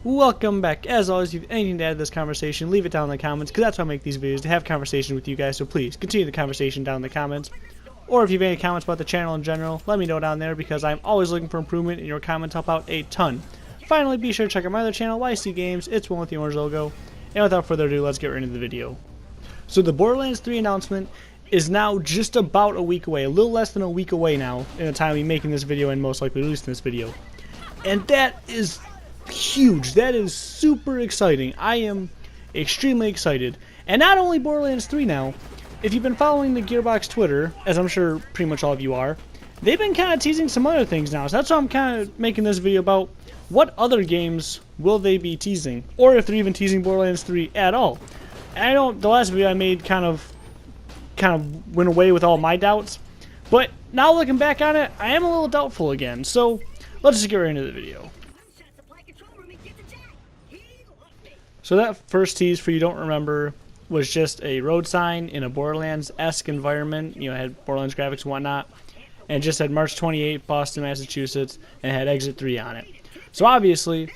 Welcome back. As always, if you have anything to add to this conversation, leave it down in the comments, because that's why I make these videos, to have conversations with you guys, so please continue the conversation down in the comments. Or if you have any comments about the channel in general, let me know down there, because I'm always looking for improvement, and your comments help out a ton. Finally, be sure to check out my other channel, YC Games. It's one with the orange logo. And without further ado, let's get right into the video. So the Borderlands 3 announcement is now just about a week away, a little less than a week away now, in the time I'm making this video and most likely releasing this video. And that is huge. That is super exciting. I am extremely excited. And not only Borderlands 3 now, if you've been following the Gearbox Twitter, as I'm sure pretty much all of you are, they've been kind of teasing some other things now. So that's why I'm kind of making this video about what other games will they be teasing, or if they're even teasing Borderlands 3 at all. And I know the last video I made kind of went away with all my doubts, but now looking back on it, I am a little doubtful again. So let's just get right into the video. So that first tease, for you don't remember, was just a road sign in a Borderlands-esque environment. You know, it had Borderlands graphics and whatnot, and it just said March 28, Boston, Massachusetts, and it had Exit 3 on it. So obviously,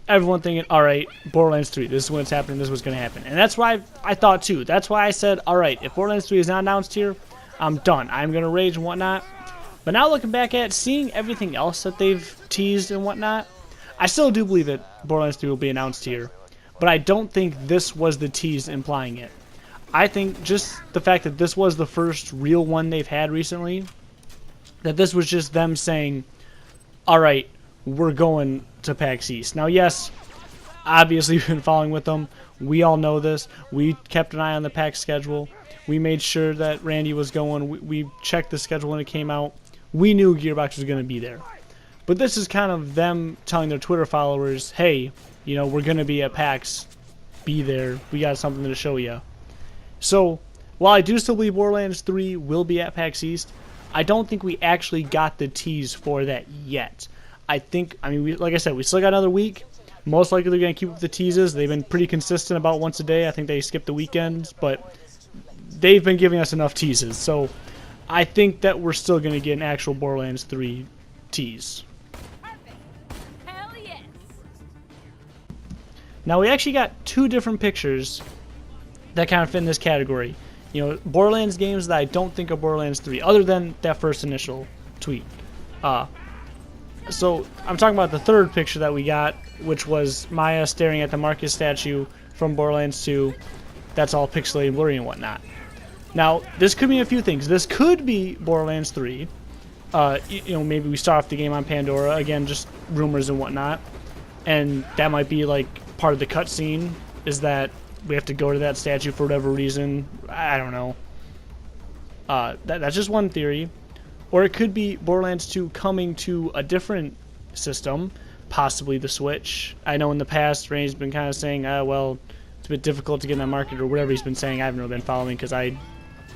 everyone thinking, alright, Borderlands 3, this is when it's happening, this is what's going to happen. And that's why I thought too. That's why I said, alright, if Borderlands 3 is not announced here, I'm done. I'm going to rage and whatnot. But now looking back at it, seeing everything else that they've teased and whatnot, I still do believe that Borderlands 3 will be announced here. But I don't think this was the tease implying it. I think just the fact that this was the first real one they've had recently, that this was just them saying, alright, we're going to PAX East. Now yes, obviously we've been following with them. We all know this. We kept an eye on the PAX schedule. We made sure that Randy was going. We checked the schedule when it came out. We knew Gearbox was going to be there. But this is kind of them telling their Twitter followers, hey, you know, we're going to be at PAX. Be there. We got something to show you. So, while I do still believe Borderlands 3 will be at PAX East, I don't think we actually got the tease for that yet. I mean, like I said, we still got another week. Most likely they're going to keep up the teases. They've been pretty consistent about once a day. I think they skipped the weekends, but they've been giving us enough teases. So, I think that we're still going to get an actual Borderlands 3 tease. Now, we actually got two different pictures that kind of fit in this category. You know, Borderlands games that I don't think are Borderlands 3, other than that first initial tweet. So, I'm talking about the third picture that we got, which was Maya staring at the Marcus statue from Borderlands 2. That's all pixelated, blurry, and whatnot. Now, this could mean a few things. This could be Borderlands 3. You know, maybe we start off the game on Pandora. Again, just rumors and whatnot. And that might be, like, part of the cutscene, is that we have to go to that statue for whatever reason. I don't know. That's just one theory. Or it could be Borderlands 2 coming to a different system, possibly the Switch. I know in the past, Randy's been kind of saying, well, it's a bit difficult to get in that market, or whatever he's been saying. I haven't really been following, because I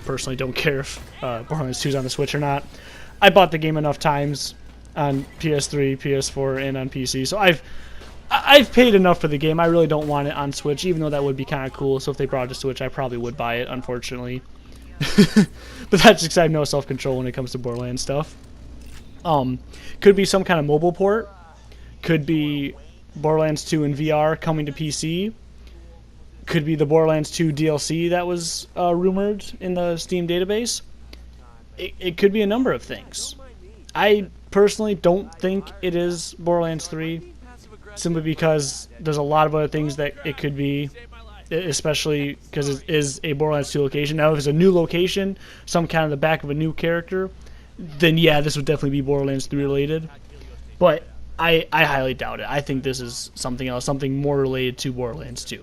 personally don't care if Borderlands 2 is on the Switch or not. I bought the game enough times on PS3, PS4, and on PC, so I've paid enough for the game. I really don't want it on Switch, even though that would be kind of cool. So if they brought it to Switch, I probably would buy it, unfortunately. But that's just because I have no self-control when it comes to Borderlands stuff. Could be some kind of mobile port. Could be Borderlands 2 in VR coming to PC. Could be the Borderlands 2 DLC that was rumored in the Steam database. It could be a number of things. I personally don't think it is Borderlands 3. Simply because there's a lot of other things that it could be, especially because it is a Borderlands 2 location. Now, if it's a new location, some kind of the back of a new character, then yeah, this would definitely be Borderlands 3 related. But I highly doubt it. I think this is something else, something more related to Borderlands 2.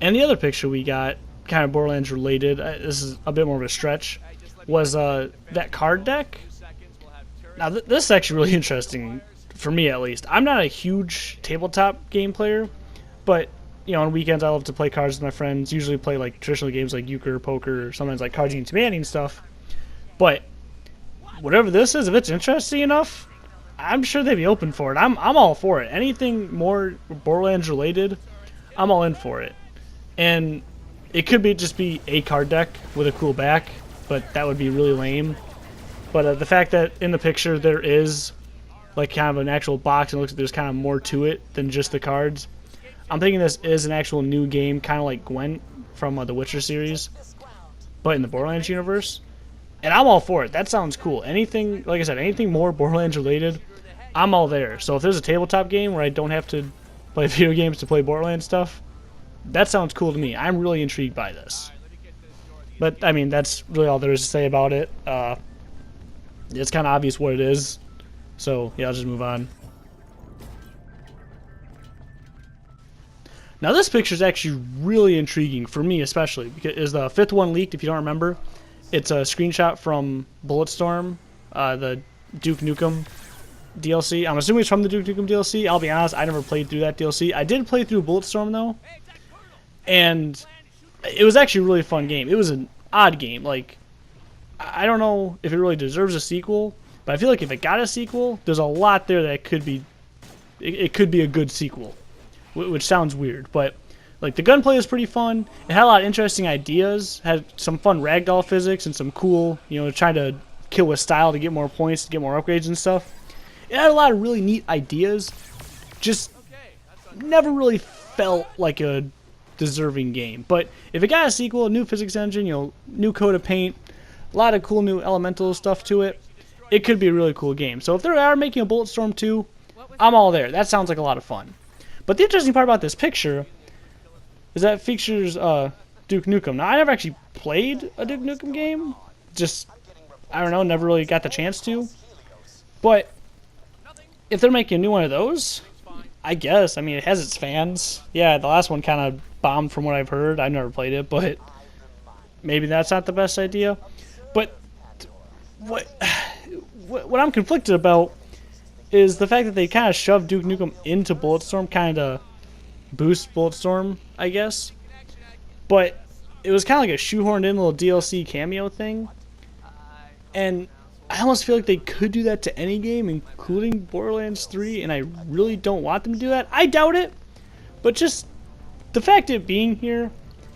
And the other picture we got, kind of Borderlands related, this is a bit more of a stretch, was that card deck. Now, this is actually really interesting. For me, at least. I'm not a huge tabletop game player, but, you know, on weekends I love to play cards with my friends, usually play, like, traditional games like euchre, poker, or sometimes, like, Cards Against Humanity and stuff. But whatever this is, if it's interesting enough, I'm sure they'd be open for it. I'm all for it. Anything more Borderlands related, I'm all in for it. And it could just be a card deck with a cool back, but that would be really lame. But the fact that in the picture there is like kind of an actual box, and it looks like there's kind of more to it than just the cards. I'm thinking this is an actual new game, kind of like Gwent from the Witcher series, but in the Borderlands universe. And I'm all for it. That sounds cool. Anything, like I said, anything more Borderlands related, I'm all there. So if there's a tabletop game where I don't have to play video games to play Borderlands stuff, that sounds cool to me. I'm really intrigued by this. But, I mean, that's really all there is to say about it. It's kind of obvious what it is. So, yeah, I'll just move on. Now, this picture is actually really intriguing, for me especially, because it's the 5th one leaked, if you don't remember. It's a screenshot from Bulletstorm, the Duke Nukem DLC. I'm assuming it's from the Duke Nukem DLC. I'll be honest, I never played through that DLC. I did play through Bulletstorm, though, and it was actually a really fun game. It was an odd game. Like, I don't know if it really deserves a sequel, but I feel like if it got a sequel, there's a lot there that could be, it could be a good sequel, which sounds weird, but like the gunplay is pretty fun. It had a lot of interesting ideas, had some fun ragdoll physics and some cool, trying to kill with style to get more points, to get more upgrades and stuff. It had a lot of really neat ideas, just never really felt like a deserving game. But if it got a sequel, a new physics engine, new coat of paint, a lot of cool new elemental stuff to it, it could be a really cool game. So if they are making a Bulletstorm 2, I'm all there. That sounds like a lot of fun. But the interesting part about this picture is that it features Duke Nukem. Now, I never actually played a Duke Nukem game. Just, I don't know, never really got the chance to. But if they're making a new one of those, I guess. I mean, it has its fans. Yeah, the last one kind of bombed from what I've heard. I've never played it, but maybe that's not the best idea. But what I'm conflicted about is the fact that they kind of shoved Duke Nukem into Bulletstorm, kind of boost Bulletstorm, I guess. But it was kind of like a shoehorned in little DLC cameo thing. And I almost feel like they could do that to any game, including Borderlands 3, and I really don't want them to do that. I doubt it, but just the fact of it being here,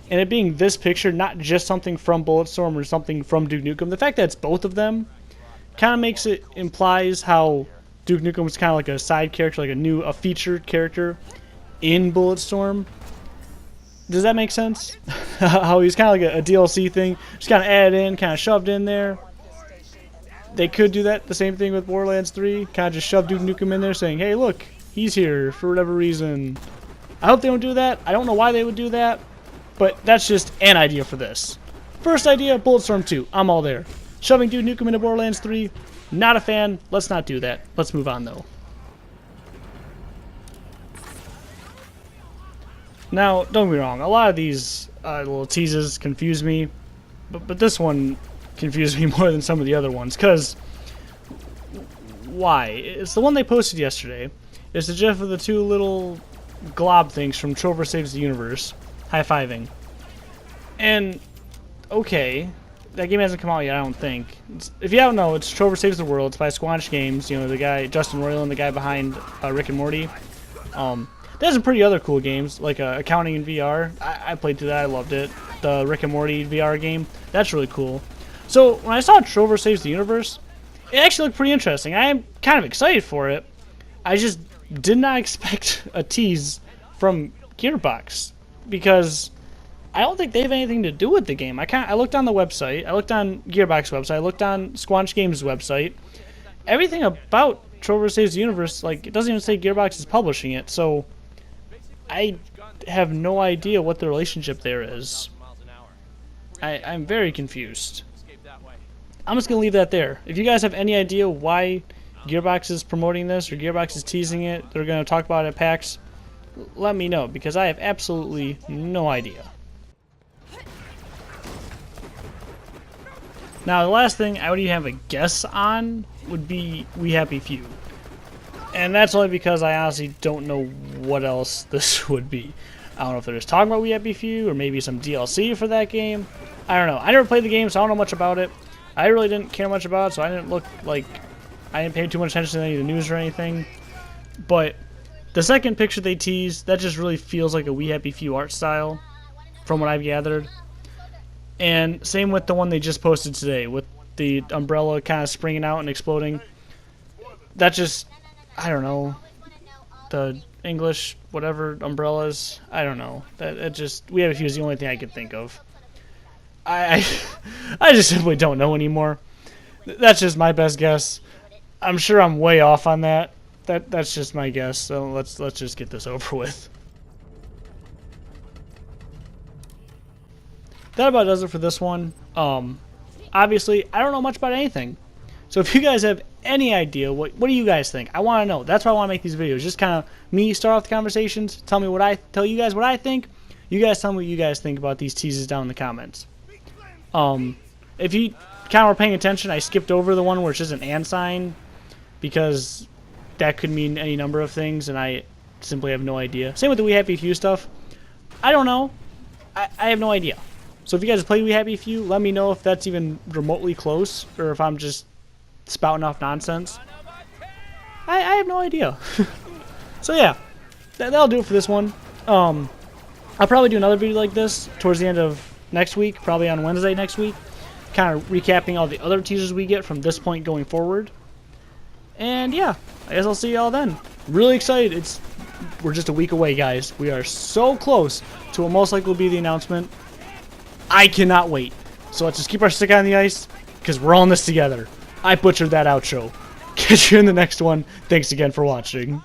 and it being this picture, not just something from Bulletstorm or something from Duke Nukem, the fact that it's both of them kind of makes it, implies how Duke Nukem was kind of like a side character, like a featured character in Bulletstorm. Does that make sense? How he's kind of like a DLC thing, just kind of added in, kind of shoved in there. They could do that, the same thing with Borderlands 3, kind of just shove Duke Nukem in there saying, hey look, he's here for whatever reason. I hope they don't do that. I don't know why they would do that, but that's just an idea for this. First idea, Bulletstorm 2, I'm all there. Shoving Duke Nukem into Borderlands 3, not a fan, let's not do that. Let's move on though. Now, don't get me wrong, a lot of these little teases confuse me, but this one confused me more than some of the other ones, because why? It's the one they posted yesterday. It's the gif of the two little glob things from Trover Saves the Universe, high-fiving. And, okay, that game hasn't come out yet, I don't think. If you don't know, it's Trover Saves the World. It's by Squanch Games, the guy, Justin Roiland, the guy behind Rick and Morty. There's some pretty other cool games, like Accounting in VR. I played through that, I loved it. The Rick and Morty VR game, that's really cool. So, when I saw Trover Saves the Universe, it actually looked pretty interesting. I am kind of excited for it. I just did not expect a tease from Gearbox, because I don't think they have anything to do with the game. I looked on the website, I looked on Gearbox website, I looked on Squanch Games website. Everything about Trover Saves the Universe, like, it doesn't even say Gearbox is publishing it, so I have no idea what the relationship there is. I'm very confused. I'm just going to leave that there. If you guys have any idea why Gearbox is promoting this, or Gearbox is teasing it, they're going to talk about it at PAX, let me know, because I have absolutely no idea. Now, the last thing I would even have a guess on would be We Happy Few. And that's only because I honestly don't know what else this would be. I don't know if they're just talking about We Happy Few, or maybe some DLC for that game. I don't know. I never played the game, so I don't know much about it. I really didn't care much about it, so I didn't I didn't pay too much attention to any of the news or anything. But the second picture they teased, that just really feels like a We Happy Few art style, from what I've gathered. And same with the one they just posted today, with the umbrella kind of springing out and exploding. That just I don't know, the English whatever umbrellas. I don't know. That it just we have a few is the only thing I can think of. I I just simply don't know anymore. That's just my best guess. I'm sure I'm way off on that. That's just my guess. So let's just get this over with. That about does it for this one. Obviously, I don't know much about anything. So if you guys have any idea, what do you guys think? I want to know. That's why I want to make these videos. Just kind of me start off the conversations. Tell you guys what I think. You guys tell me what you guys think about these teases down in the comments. If you kind of were paying attention, I skipped over the one where it's just an and sign because that could mean any number of things, and I simply have no idea. Same with the We Happy Few stuff. I don't know. I have no idea. So if you guys play We Happy Few, let me know if that's even remotely close or if I'm just spouting off nonsense. I have no idea. So yeah, that'll do it for this one. I'll probably do another video like this towards the end of next week, probably on Wednesday next week, kind of recapping all the other teasers we get from this point going forward. And yeah, I guess I'll see y'all then. Really excited. We're just a week away, guys. We are so close to what most likely will be the announcement. I cannot wait. So let's just keep our stick on the ice because we're all in this together. I butchered that outro. Catch you in the next one. Thanks again for watching.